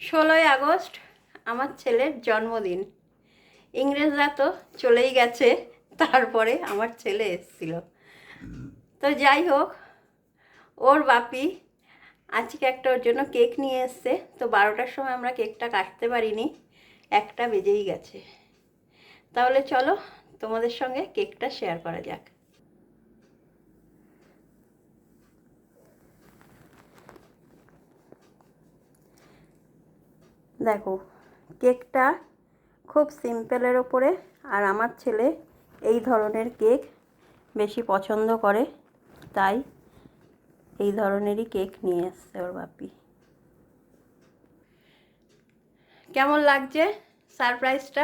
16ই August আমার ছেলের জন্মদিন। ইংরেজরা তো চলেই গেছে, তারপরে আমার ছেলে এসেছিল। তো যাই হোক, ওর বাপি আজকে একটা ওর জন্য কেক নিয়ে এসছে। তো 12টার সময় আমরা কেকটা কাটতে পারিনি, 1টা বেজেই গেছে। তাহলে চলো তোমাদের সঙ্গে কেকটা শেয়ার করা যাক। দেখো, কেকটা খুব সিম্পলের ওপরে, আর আমার ছেলে এই ধরনের কেক বেশি পছন্দ করে, তাই এই ধরনেরই কেক নিয়ে এসছে ওর বাপি। কেমন লাগছে সারপ্রাইজটা?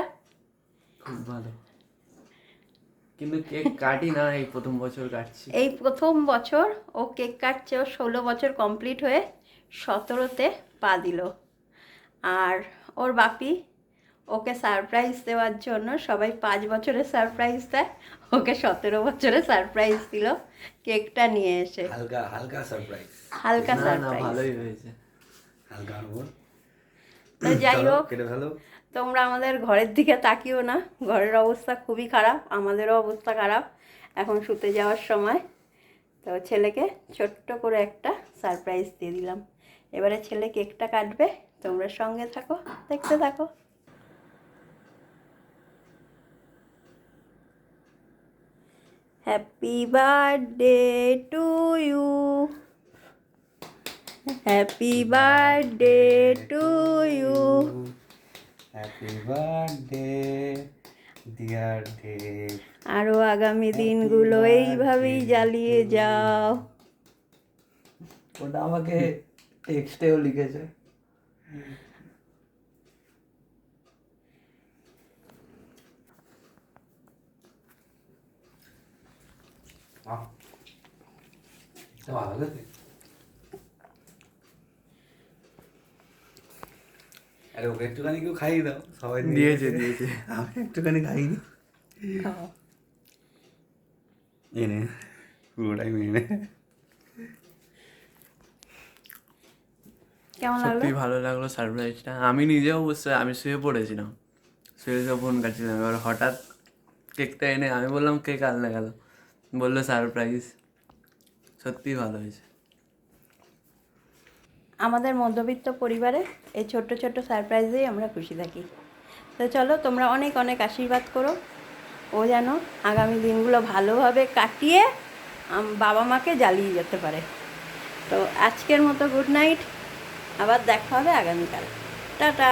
খুব ভালো, কিন্তু কেক কাটি না, এই প্রথম বছর কাটছি। এই প্রথম বছর ও কেক কাটছে। ও 16 বছর কমপ্লিট হয়ে 17তে পা দিল। আর ওর বাপি ওকে সারপ্রাইজ দেওয়ার জন্য, সবাই 5 বছরের সারপ্রাইজ দেয়, ওকে 17 বছরের সারপ্রাইজ দিল কেকটা নিয়ে এসে। হালকা হালকা সারপ্রাইজ, হালকা না না, সারপ্রাইজ। ভালোই হয়েছে। হালকা আনবো। তো যাই হোক, কেটে ভালো। তোমরা আমাদের ঘরের দিকে তাকিও না, ঘরের অবস্থা খুবই খারাপ, আমাদেরও অবস্থা খারাপ। এখন শুতে যাওয়ার সময়। তো ছেলেকে ছোট্ট করে একটা সারপ্রাইজ দিয়ে দিলাম। এবারে ছেলে কেকটা কাটবে, তোমরা সঙ্গে থাকো, দেখতে থাকো। Happy birthday to you, happy birthday to you. Happy birthday dear Dev. আরও আগামী দিনগুলো এইভাবেই জ্বালিয়ে যাও। ওটা আমাকে টেক্সটেও লিখেছে। ভালো লাগে। আরে ওকে একটুখানি কেউ খাইয়ে দাও, সবাই দিয়েছে। আমি একটুখানি খাইনি। এনে পুরোটাই মেনে। কেমন লাগলো? সত্যি ভালো লাগলো সারপ্রাইজটা। আমি নিজেও বুঝতে, আমি শুয়ে পড়েছিলাম, শুয়ে ফোন কাটছিলাম, এবার হঠাৎ কেকটা এনে আমি বললাম কেক আনলে গেল, বললো সারপ্রাইজ। সত্যিই ভালো হয়েছে। আমাদের মধ্যবিত্ত পরিবারে এই ছোট্ট ছোট্ট সারপ্রাইজেই আমরা খুশি থাকি। তো চলো, তোমরা অনেক অনেক আশীর্বাদ করো, ও যেন আগামী দিনগুলো ভালোভাবে কাটিয়ে বাবা মাকে জ্বালিয়ে যেতে পারে। তো আজকের মতো গুড নাইট, আবার দেখা হবে আগামীকাল। টাটা।